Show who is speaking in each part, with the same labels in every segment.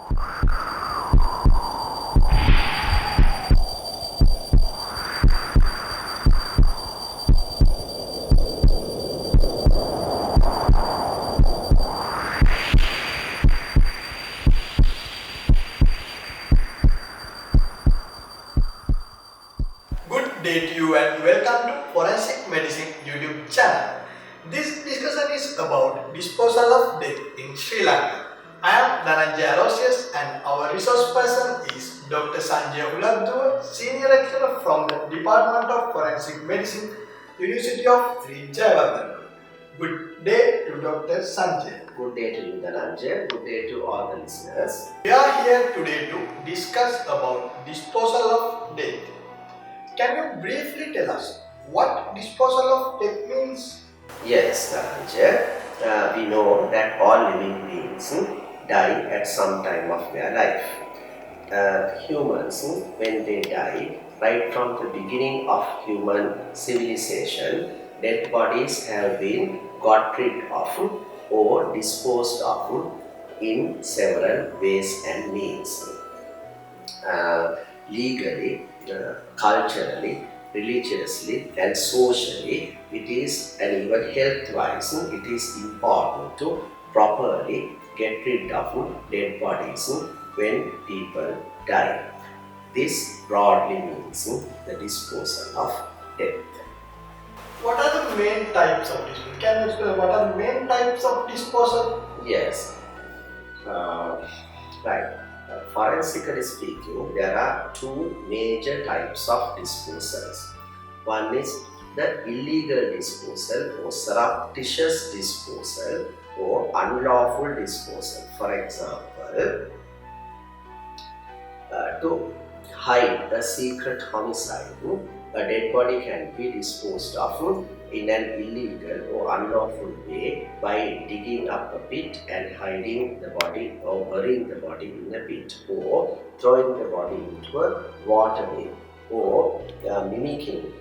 Speaker 1: Good day to you and welcome to Forensic Medicine YouTube channel. This discussion is about disposal of death in Sri Lanka. I am Dhananjay Aloysius and our resource person is Dr. Sanjay Uladua, Senior Lecturer from the Department of Forensic Medicine, University of Sri Jayawardena. Good day to Dr. Sanjay.
Speaker 2: Good day to you, Dhananjay. Good day to all the listeners.
Speaker 1: We are here today to discuss about disposal of death. Can you briefly tell us what disposal of death means?
Speaker 2: Yes, Dhananjay. We know that all living beings die at some time of their life. Humans, when they die, right from the beginning of human civilization, dead bodies have been got rid of or disposed of in several ways and means. Legally, culturally, religiously and socially, it is, and even health-wise, it is important to properly get rid of dead bodies when people die. This broadly means the disposal of death.
Speaker 1: What are the main types of disposal? Can you explain what are the main types of disposal?
Speaker 2: Yes, right. Forensically speaking, there are two major types of disposals. One is the illegal disposal or surreptitious disposal or unlawful disposal. For example, to hide a secret homicide, a dead body can be disposed of in an illegal or unlawful way by digging up a pit and hiding the body or burying the body in a pit, or throwing the body into a waterway, or mimicking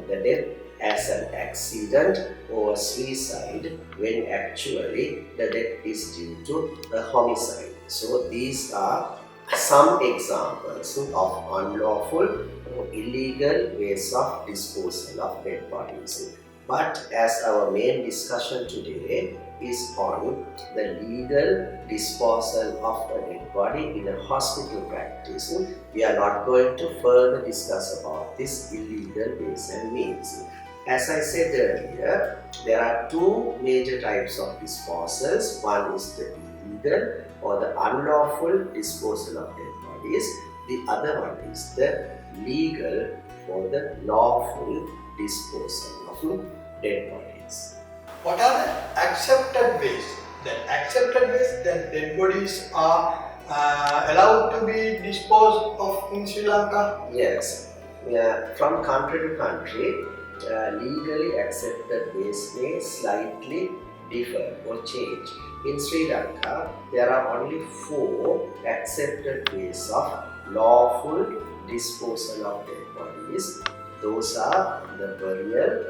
Speaker 2: the death as an accident or suicide when actually the death is due to a homicide. So these are some examples of unlawful or illegal ways of disposal of dead bodies. But as our main discussion today is on the legal disposal of a dead body in a hospital practice, we are not going to further discuss about this illegal ways and means. As I said earlier, there are two major types of disposals. One is the illegal or the unlawful disposal of dead bodies. The other one is the legal or the lawful disposal of dead bodies.
Speaker 1: What are the accepted ways? The accepted ways that dead bodies are allowed to be disposed of in Sri Lanka?
Speaker 2: Yes, from country to country, legally accepted ways may slightly differ or change. In Sri Lanka, there are only 4 accepted ways of lawful disposal of dead bodies. Those are the burial,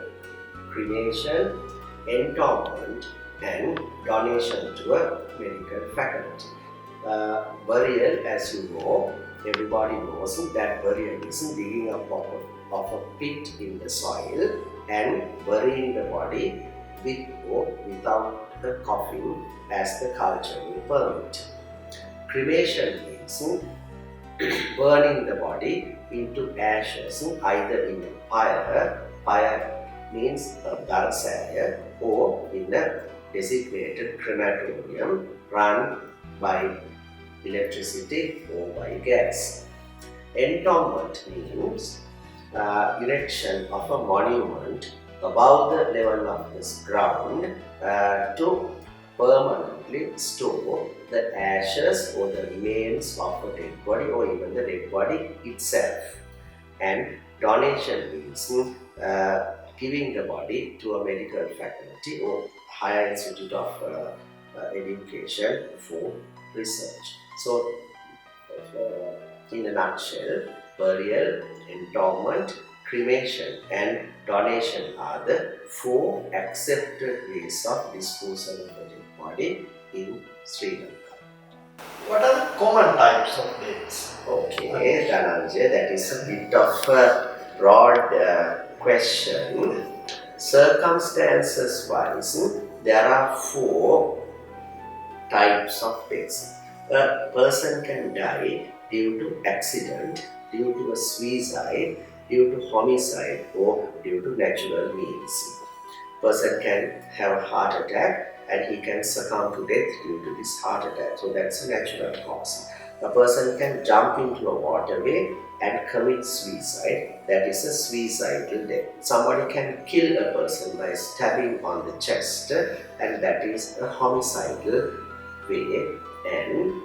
Speaker 2: cremation, entombment, and donation to a medical faculty. Burial, as you know, everybody knows that burial is digging up of a pit in the soil and burying the body with or without a coffin as the culture will permit. Cremation means burning the body into ashes either in a pyre means a barasaya, or in a designated crematorium run by electricity or by gas. Entombment means erection of a monument above the level of the ground to permanently store the ashes or the remains of a dead body or even the dead body itself. And donation means giving the body to a medical faculty or higher institute of education for research. So, in a nutshell, burial, entombment, cremation and donation are the 4 accepted ways of disposal of the dead body in Sri Lanka.
Speaker 1: What are the common types of deaths?
Speaker 2: Okay, Dhananjay, that is a bit of a broad question. Circumstances wise, there are four types of deaths. A person can die due to accident, due to a suicide, due to homicide, or due to natural means. Person can have a heart attack and he can succumb to death due to this heart attack. So that's a natural cause. A person can jump into a waterway and commit suicide. That is a suicidal death. Somebody can kill a person by stabbing on the chest, and that is a homicidal way. And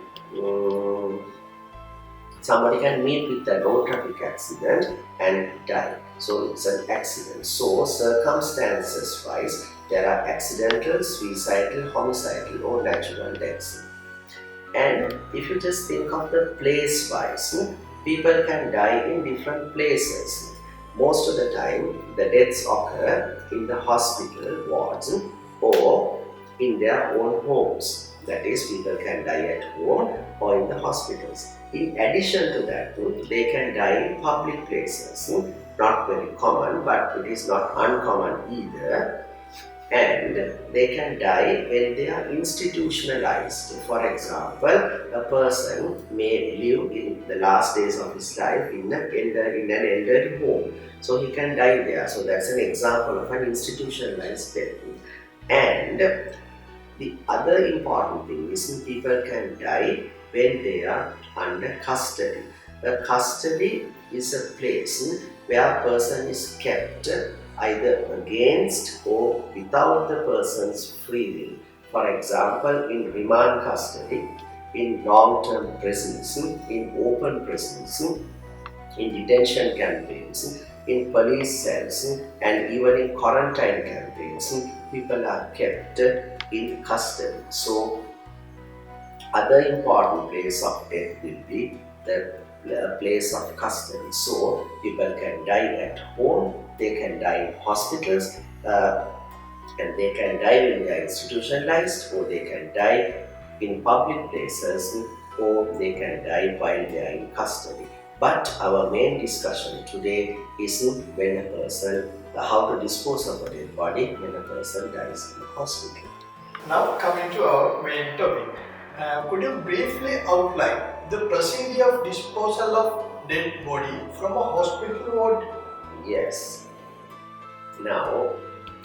Speaker 2: somebody can meet with a road traffic accident and die. So it's an accident. So circumstances wise, there are accidental, suicidal, homicidal, or natural deaths. And if you just think of the place wise, people can die in different places. Most of the time, the deaths occur in the hospital wards or in their own homes. That is, people can die at home or in the hospitals. In addition to that, they can die in public places. Not very common, but it is not uncommon either. And they can die when they are institutionalized. For example, a person may live in the last days of his life in an elderly home. So he can die there. So that's an example of an institutionalized death. And the other important thing is people can die when they are under custody. The custody is a place where a person is kept either against or without the person's free will. For example, in remand custody, in long-term prisons, in open prisons, in detention campaigns, in police cells, and even in quarantine campaigns, people are kept in custody. So, other important place of death will be the place of custody. So, people can die at home, they can die in hospitals, and they can die when they are institutionalized, or they can die in public places, or they can die while they are in custody. But our main discussion today is when a person, how to dispose of a dead body when a person dies in the hospital.
Speaker 1: Now coming to our main topic, could you briefly outline the procedure of disposal of dead body from a hospital ward?
Speaker 2: Yes. Now,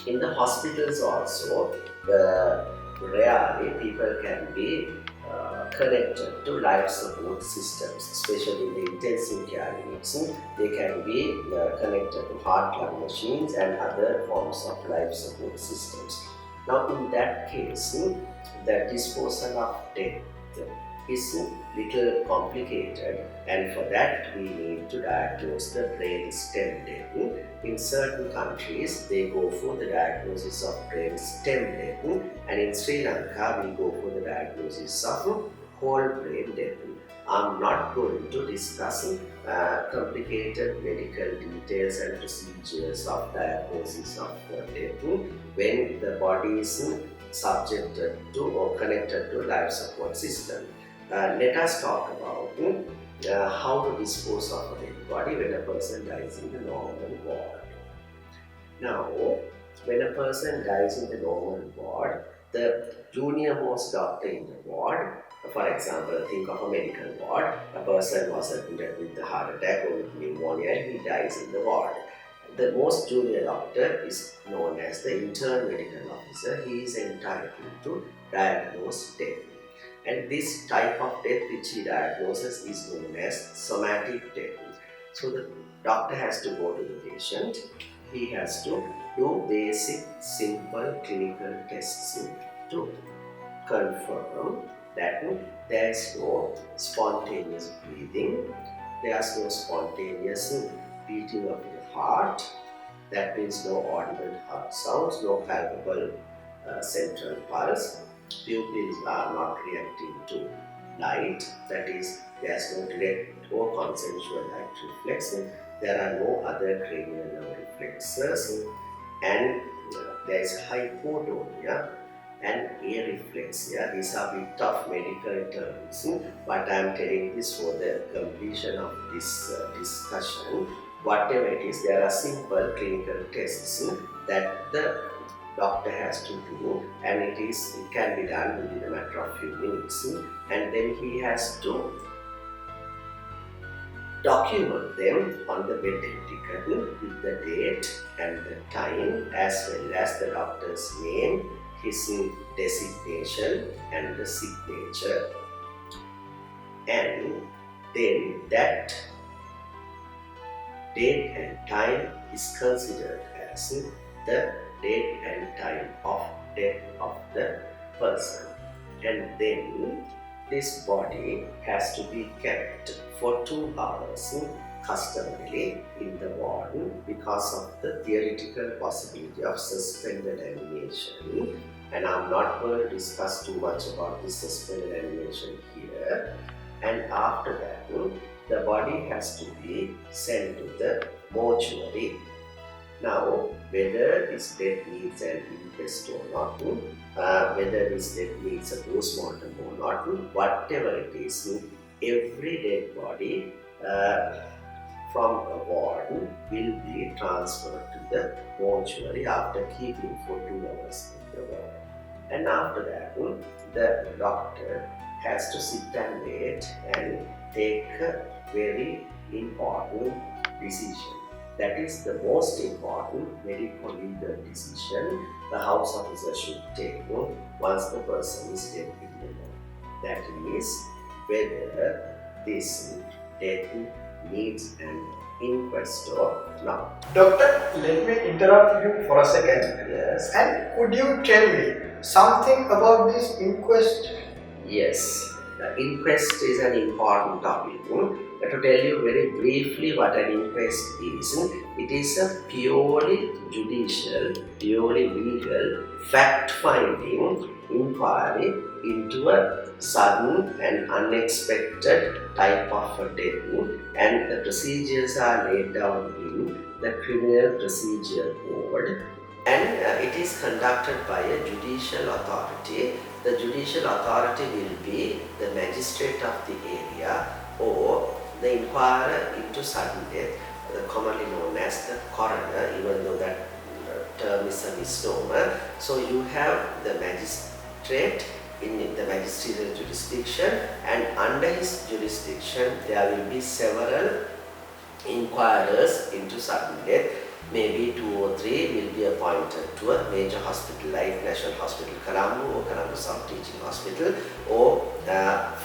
Speaker 2: in the hospitals also, rarely people can be connected to life support systems, especially in the intensive care units. They can be connected to heart-lung machines and other forms of life support systems. Now, in that case, the disposal of death is little complicated, and for that we need to diagnose the brain stem death. In certain countries, they go for the diagnosis of brain stem death, and in Sri Lanka, we go for the diagnosis of whole brain death. I'm not going to discuss complicated medical details and procedures of diagnosis of death when the body is subjected to or connected to life support system. Let us talk about how to dispose of a dead body when a person dies in the normal ward. Now, when a person dies in the normal ward, the junior most doctor in the ward, for example, think of a medical ward, a person was admitted with a heart attack or with pneumonia and he dies in the ward. The most junior doctor is known as the intern medical officer. He is entitled to diagnose death. And this type of death which he diagnoses is known as somatic death. So the doctor has to go to the patient. He has to do basic, simple clinical tests to confirm that there is no spontaneous breathing, there is no spontaneous beating of the heart, that means no audible heart sounds, no palpable central pulse, pupils are not reacting to light, that is, there is no direct or consensual light reflex, there are no other cranial nerve reflexes, and there is hypotonia, and areflexia. These are bit of medical terms, but I am telling this for the completion of this discussion. Whatever it is, there are simple clinical tests that the doctor has to do, and it can be done within a matter of few minutes, and then he has to document them on the bed ticket with the date and the time, as well as the doctor's name, his designation and the signature, and then that date and time is considered as the date and time of death of the person, and then this body has to be kept for 2 hours customarily in the ward because of the theoretical possibility of suspended animation, and I'm not going to discuss too much about this suspended animation here. And after that, the body has to be sent to the mortuary. Now, whether this death needs an inquest or not, whether this death needs a post-mortem or not, whatever it is, every dead body from a ward will be transferred to the mortuary after keeping for 2 hours in the ward. And after that, the doctor has to sit and wait and take a very important decision. That is the most important medical legal decision the house officer should take once the person is dead in the ward. That is whether this death needs an inquest or not.
Speaker 1: Doctor, let me interrupt you for a second.
Speaker 2: Yes.
Speaker 1: And could you tell me something about this inquest?
Speaker 2: Yes. The inquest is an important topic. To tell you very briefly what an inquest is, it is a purely judicial, purely legal, fact-finding inquiry into a sudden and unexpected type of a death, and the procedures are laid down in the Criminal Procedure Code, and it is conducted by a judicial authority. The judicial authority will be the magistrate of the area or the inquirer into sudden death, commonly known as the coroner, even though that term is a misnomer. So you have the magistrate in the magisterial jurisdiction, and under his jurisdiction there will be several inquirers into sudden death. Maybe 2 or 3 will be appointed to a major hospital like National Hospital Colombo or Colombo South Teaching Hospital, or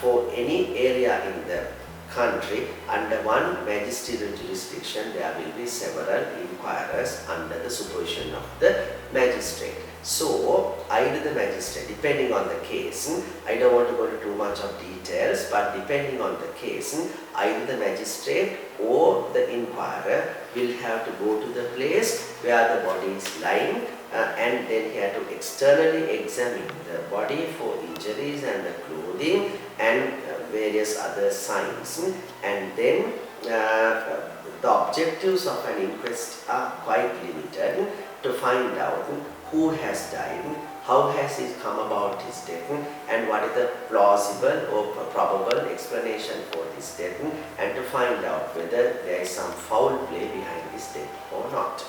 Speaker 2: for any area in the country under one magisterial jurisdiction there will be several inquirers under the supervision of the magistrate. So either the magistrate, depending on the case, I don't want to go into too much of details, but depending on the case, either the magistrate or the inquirer will have to go to the place where the body is lying, and then he had to externally examine the body for injuries and the clothing and various other signs, and then the objectives of an inquest are quite limited to find out who has died, how has he come about his death, and what is the plausible or probable explanation for this death, and to find out whether there is some foul play behind this death or not.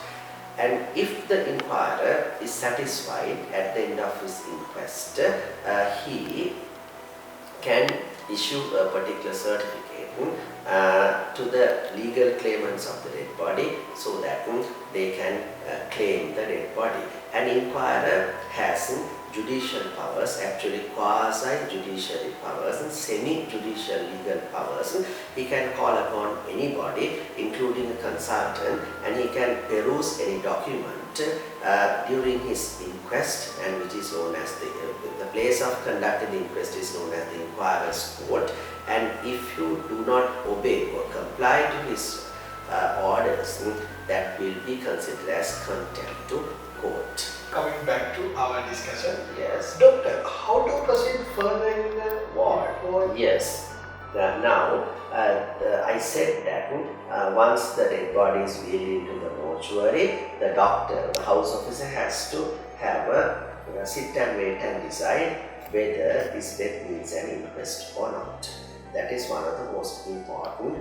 Speaker 2: And if the inquirer is satisfied at the end of his inquest, he can issue a particular certificate to the legal claimants of the dead body, so that they can claim the dead body. An inquirer has judicial powers, actually quasi-judicial powers and semi-judicial legal powers. He can call upon anybody, including a consultant, and he can peruse any document during his inquest, and which is known as the place of conducting the inquest is known as the inquirer's court. And if you do not obey or comply to his orders, that will be considered as contempt to court.
Speaker 1: Coming back to our discussion.
Speaker 2: Yes.
Speaker 1: Doctor, how to proceed further in the ward?
Speaker 2: Yes. Now, I said that once the dead body is wheeled into the mortuary, the doctor, the house officer, has to have a sit and wait and decide whether this death needs an inquest or not. That is one of the most important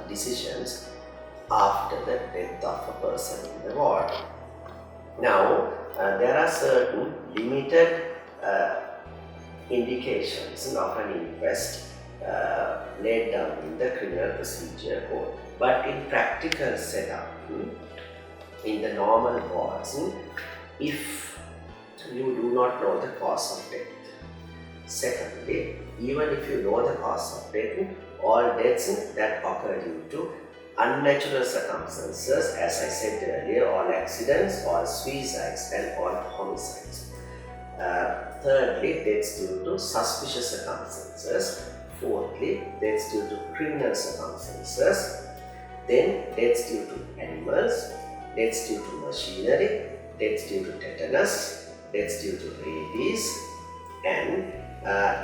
Speaker 2: decisions after the death of a person in the ward. Now, there are certain limited indications of an inquest laid down in the criminal procedure code. But in practical setup, in the normal wards, if you do not know the cause of death. Secondly, even if you know the cause of death, all deaths that occur due to unnatural circumstances, as I said earlier, all accidents, all suicides and all homicides. Thirdly, deaths due to suspicious circumstances. Fourthly, deaths due to criminal circumstances. Then deaths due to animals, deaths due to machinery, deaths due to tetanus, deaths due to rabies, and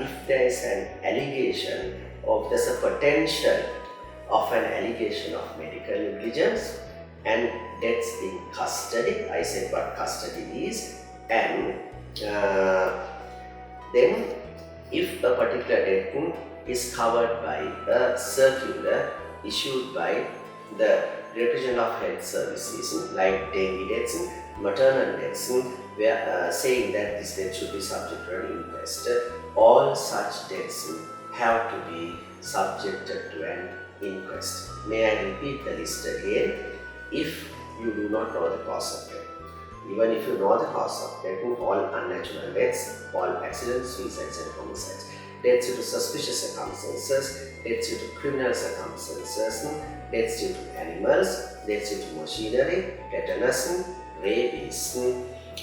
Speaker 2: if there is an allegation of there's a potential of an allegation of medical negligence and deaths in custody. I said what custody is, and then if a particular death is covered by a circular issued by the Division of Health Services, like dengue deaths, maternal deaths, where saying that this death should be subject to an inquest, all such deaths have to be subjected to an inquest. May I repeat the list again? If you do not know the cause of death, even if you know the cause of death, all unnatural deaths, all accidents, suicides and homicides, deaths due to suspicious circumstances, deaths due to criminal circumstances, deaths due to animals, deaths due to machinery, tetanus, rabies,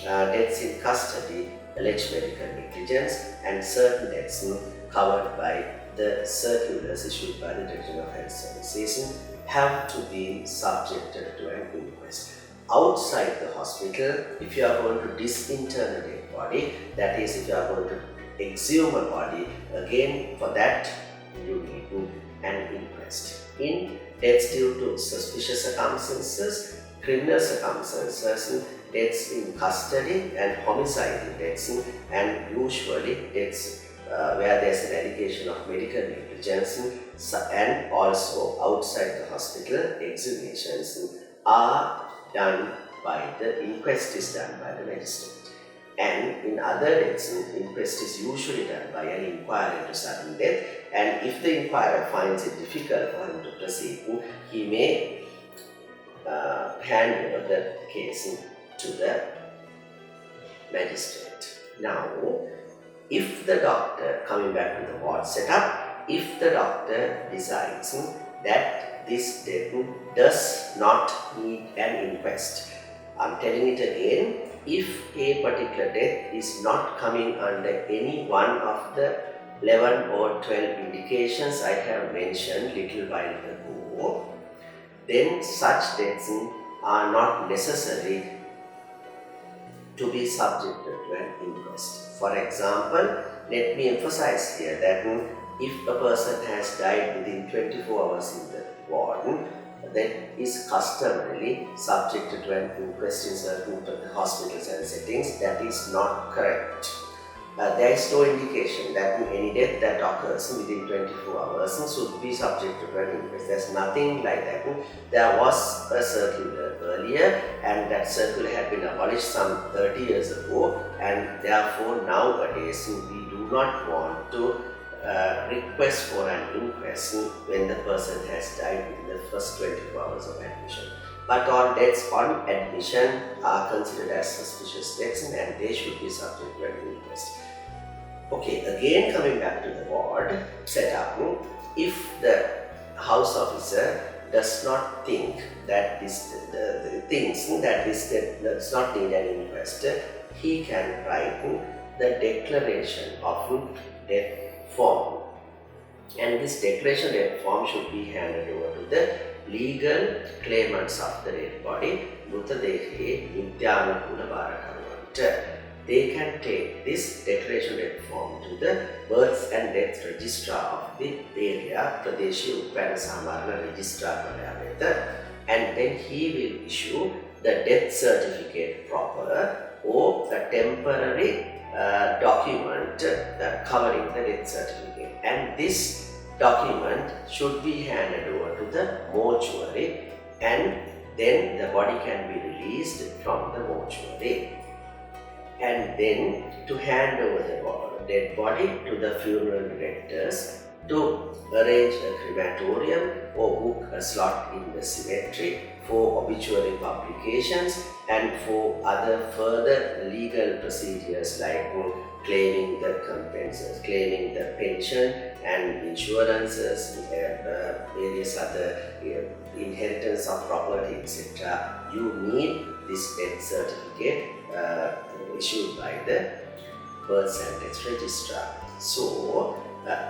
Speaker 2: deaths in custody, alleged medical negligence, and certain deaths covered by the circulars issued by the Division of Health Services have to be subjected to an inquest. Outside the hospital, if you are going to disinter a dead body, that is, if you are going to exhume a body, again for that you need an inquest. In deaths due to suspicious circumstances, criminal circumstances, deaths in custody and homicidal deaths, and usually deaths where there is an allegation of medical negligence, and also outside the hospital, exhumations are done by the inquest is done by the magistrate. And in other deaths, inquest is usually done by an inquirer into sudden death, and if the inquirer finds it difficult for him to proceed, he may hand over the case to the magistrate. Now, if the doctor, coming back to the ward setup, if the doctor decides that this death does not need an inquest, I'm telling it again, if a particular death is not coming under any one of the 11 or 12 indications I have mentioned little while ago, then such deaths are not necessary to be subjected to an inquest. For example, let me emphasize here that if a person has died within 24 hours in the ward, that is customarily subjected to an inquest in certain hospitals and settings. That is not correct. There is no indication that any death that occurs within 24 hours should be subjected to an inquest. There is nothing like that. There was a circular earlier, and that circular had been abolished some 30 years ago, and therefore nowadays we do not want to request for an inquest when the person has died within the first 24 hours of admission. But all deaths on admission are considered as suspicious deaths, and they should be subject to an inquest. Okay, again coming back to the ward setup, if the house officer does not think that this death does not need an inquest, he can write the declaration of death form, and this declaration death form should be handed over to the legal claimants of the dead body, Mrutadehe Nityanukula Bharakaruvanta. They can take this declaration death form to the birth and death registrar of the area, Pradeshi Uppana Samarana Registrar Palayaveta, and then he will issue the death certificate proper or a temporary document covering the death certificate, and this document should be handed over to the mortuary, and then the body can be released from the mortuary. And then to hand over the dead body to the funeral directors to arrange a crematorium or book a slot in the cemetery for obituary publications and for other further legal procedures like claiming the compensations, claiming the pension and insurances, various other inheritance of property, etc. You need this death certificate issued by the births and deaths registrar. So,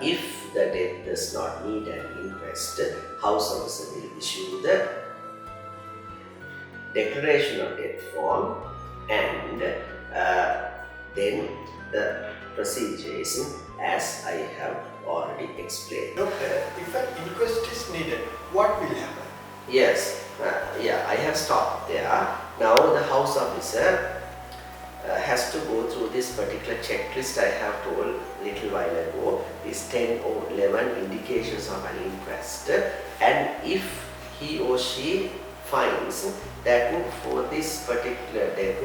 Speaker 2: if the death does not need an inquest, house officer will issue the declaration of death form, and then the procedure is as I have already explained.
Speaker 1: Doctor, if an inquest is needed, what will happen?
Speaker 2: Yes, I have stopped there. Now the house officer has to go through this particular checklist I have told a little while ago, these 10 or 11 indications of an inquest, and if he or she finds that for this particular death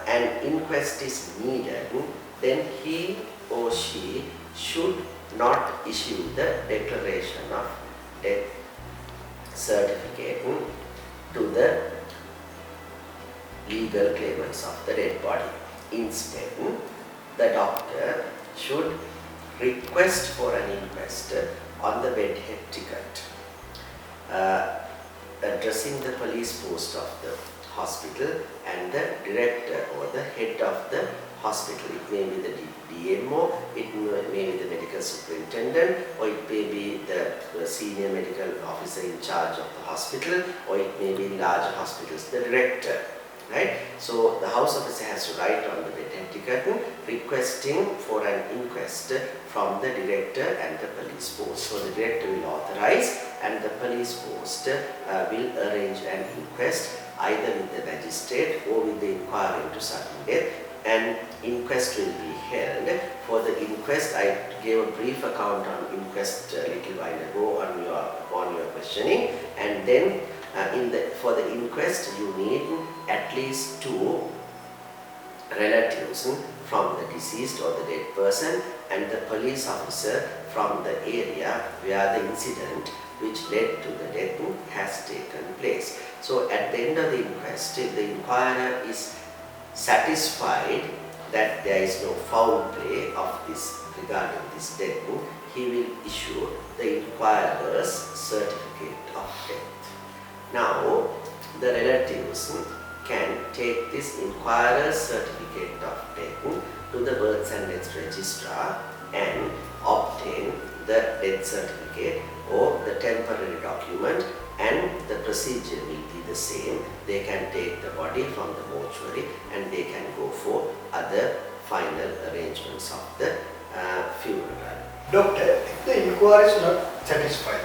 Speaker 2: an inquest is needed, then he or she should not issue the declaration of death certificate to the legal claimants of the dead body. Instead, the doctor should request for an inquest on the bedhead ticket, addressing the police post of the hospital and the director or the head of the hospital. It may be the DMO, it may be the medical superintendent, or it may be the senior medical officer in charge of the hospital, or it may be in larger hospitals, the director. Right? So the house officer has to write on the bedhead ticket requesting for an inquest from the director and the police post. So the director will authorize and the police post will arrange an inquest either with the magistrate or with the inquiry into sudden death. An inquest will be held. For the inquest, I gave a brief account on inquest a little while ago on your questioning, and then for the inquest you need at least 2 relatives from the deceased or the dead person and the police officer from the area where the incident which led to the death has taken place. So at the end of the inquest, if the inquirer is satisfied that there is no foul play of this regarding this death, he will issue the inquirer's certificate of death. Now, the relatives can take this inquirer's certificate of death to the births and deaths registrar and obtain the death certificate or the temporary document, and the procedure will be the same. They can take the body from the mortuary and they can go for other final arrangements of the funeral.
Speaker 1: Doctor, if the inquiry is not satisfied,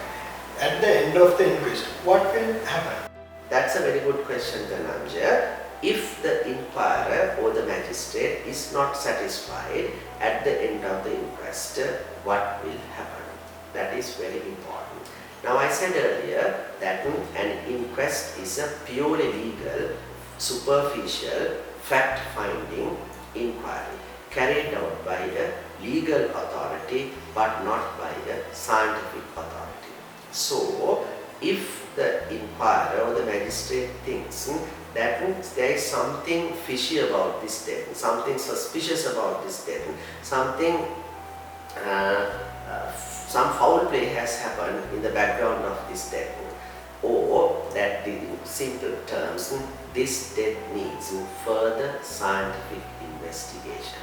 Speaker 1: at the end of the inquest, what will happen?
Speaker 2: That's a very good question, Dhananjaya. If the inquirer or the magistrate is not satisfied at the end of the inquest, what will happen? That is very important. Now, I said earlier that an inquest is a purely legal, superficial, fact-finding inquiry carried out by a legal authority but not by a scientific authority. So, if the inquirer or the magistrate thinks that there is something fishy about this death, something suspicious about this death, something some foul play has happened in the background of this death, or that in simple terms this death needs further scientific investigation,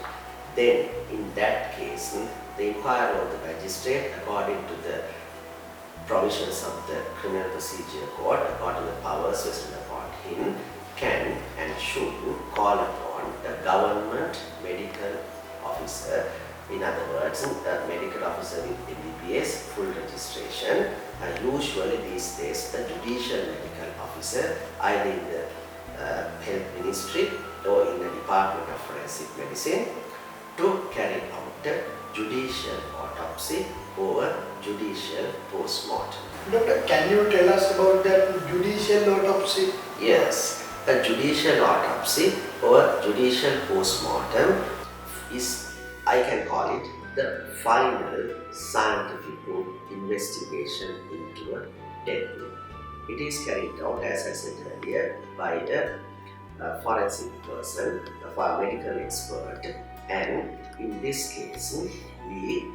Speaker 2: then in that case the inquirer or the magistrate, according to the provisions of the Criminal Procedure Code, according to the powers vested upon him, can and should call upon the government medical officer. In other words, a medical officer with MBBS full registration, usually these days the judicial medical officer, either in the health ministry or in the Department of Forensic Medicine to carry out a judicial autopsy or judicial post-mortem.
Speaker 1: Doctor, can you tell us about that judicial autopsy?
Speaker 2: Yes, a judicial autopsy or judicial post-mortem is, I can call it, the final scientific investigation into a death. It is carried out, as I said earlier, by a forensic person, a medical expert, and in this case, we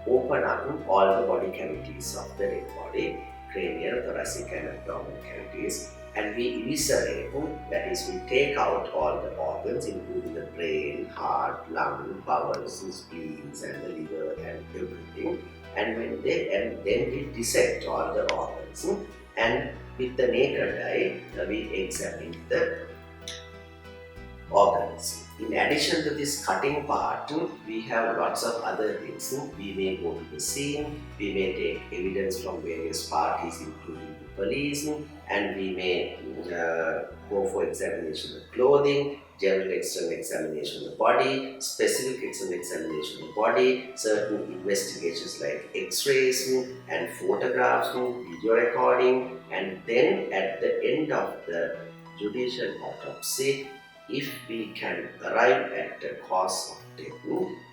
Speaker 2: open up all the body cavities of the dead body, cranial, thoracic, and abdominal cavities, and we eviscerate, that is, we take out all the organs, including the brain, heart, lung, bowels, spleens, and the liver, and everything. And then we dissect all the organs, and with the naked eye, we examine the organs. In addition to this cutting part, we have lots of other things. We may go to the scene, we may take evidence from various parties, including the police, and we may go for examination of clothing, general external examination of the body, specific external examination of the body, certain investigations like x-rays and photographs, video recording, and then at the end of the judicial autopsy, if we can arrive at the cause of death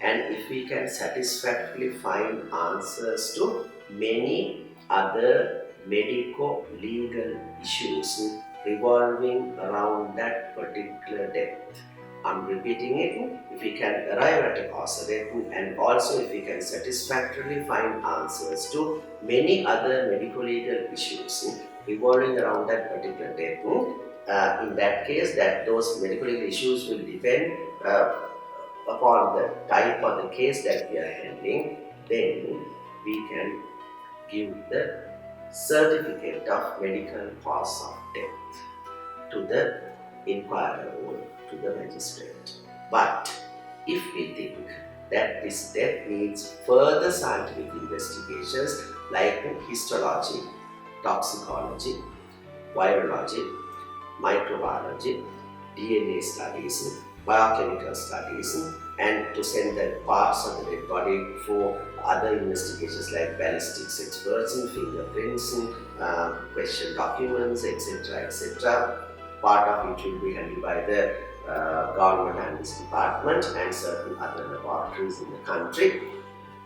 Speaker 2: and if we can satisfactorily find answers to many other medico-legal issues revolving around that particular death. I'm repeating it, if we can arrive at a cause of death and also if we can satisfactorily find answers to many other medico-legal issues revolving around that particular death, in that case, those medical issues will depend upon the type of the case that we are handling. Then we can give the certificate of medical cause of death to the inquirer or to the magistrate. But if we think that this death needs further scientific investigations like histology, toxicology, virology, microbiology, DNA studies, biochemical studies, and to send the parts of the dead body for other investigations like ballistics experts, fingerprints, question documents, etc., etc. Part of it will be handled by the government and this department and certain other laboratories in the country.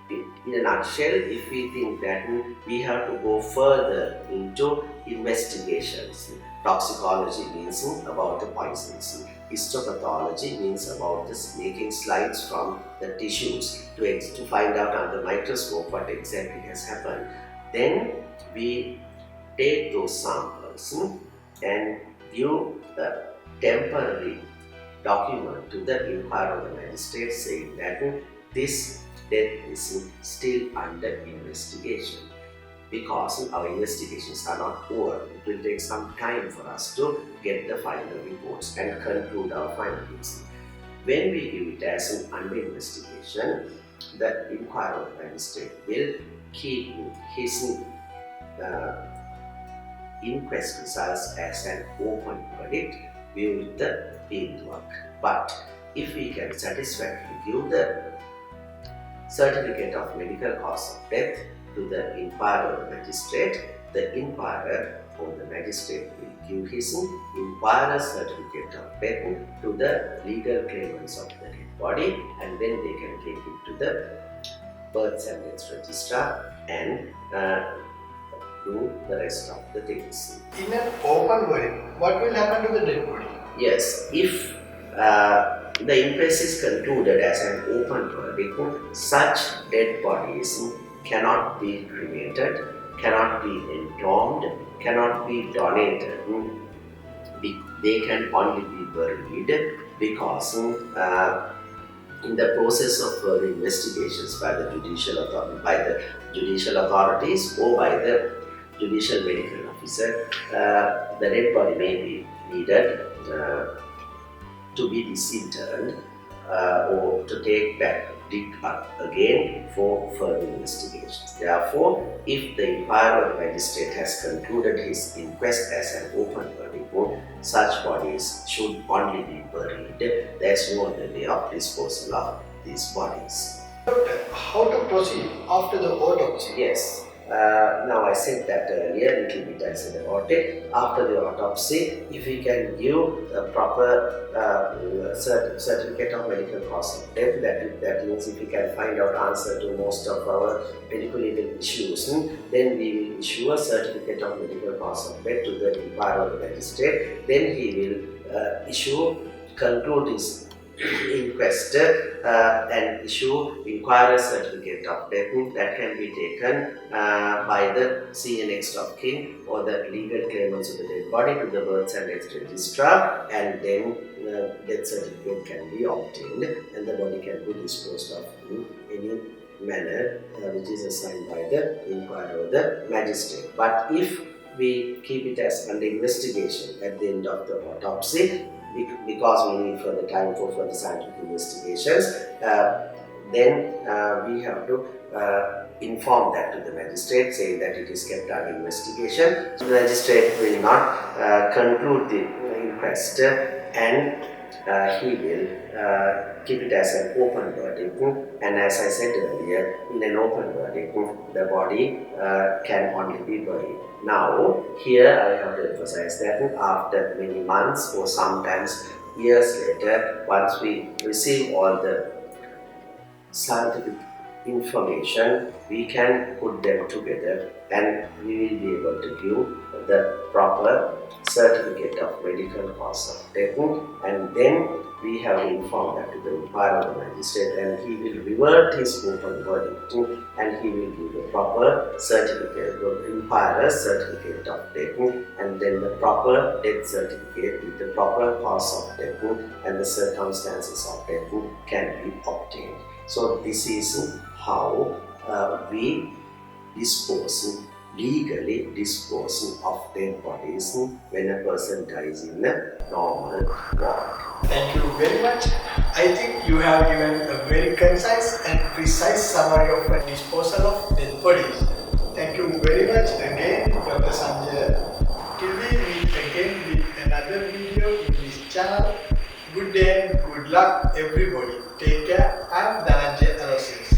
Speaker 2: In a nutshell, if we think that we have to go further into investigations, toxicology means about the poisons, histopathology means about this making slides from the tissues to find out under the microscope what exactly has happened. Then we take those samples and give the temporary document to the inquirer or the magistrate saying that this death is still under investigation, because our investigations are not over. It will take some time for us to get the final reports and conclude our findings. When we give it as an under investigation, the inquirer or the magistrate will keep his inquest results as an open verdict with the fieldwork. But if we can satisfactorily give the certificate of medical cause of death to the inquirer or magistrate, the inquirer or the magistrate will give his inquirer certificate of death to the legal claimants of the dead body, and then they can take it to the births and deaths registrar and do the rest of the things.
Speaker 1: In an open verdict, what will happen to the dead body?
Speaker 2: Yes, if the inquest is concluded as an open verdict, such dead bodies cannot be cremated, cannot be entombed, cannot be donated. They can only be buried because in the process of further investigations by the judicial authorities or by the judicial medical officer, the dead body may be needed to be disinterred or to take back dig up again for further investigations. Therefore, if the inquirer magistrate has concluded his inquest as an open verdict, such bodies should only be buried. There is no other way of disposal of these bodies.
Speaker 1: How to proceed after the autopsy?
Speaker 2: Yes. Now I said that earlier, little bit I said about it. After the autopsy, if we can give a proper certificate of medical cause of death, that means if we can find out answer to most of our medical legal issues, then we will issue a certificate of medical cause of death to the inquirer magistrate. Then he will conclude his inquest and issue inquirer certificate of death that can be taken by the CNX of kin or the legal claimants of the dead body to the births and deaths registrar, and then death certificate can be obtained and the body can be disposed of in any manner which is assigned by the inquirer or the magistrate. But if we keep it as under investigation at the end of the autopsy, because we need further time for further scientific investigations, then we have to inform that to the magistrate, saying that it is kept under investigation. The magistrate will not conclude the inquest and he will keep it as an open verdict. And as I said earlier, in an open verdict, the body can only be buried. Now, here I have to emphasize that after many months or sometimes years later, once we receive all the scientific information, we can put them together and we will be able to give the proper certificate of medical cause of death, and then we have informed that to the inquirer or magistrate, and he will revert his open verdict and he will give the proper certificate, the inquirer's certificate of death, and then the proper death certificate with the proper cause of death and the circumstances of death can be obtained. So this is how we legally dispose of dead bodies when a person dies in a normal ward.
Speaker 1: Thank you very much. I think you have given a very concise and precise summary of a disposal of dead bodies. Thank you very much again, Dr. Sanjay. Till we meet again with another video in this channel. Good day and good luck everybody. Take care. I am Dhananjay Aloysius.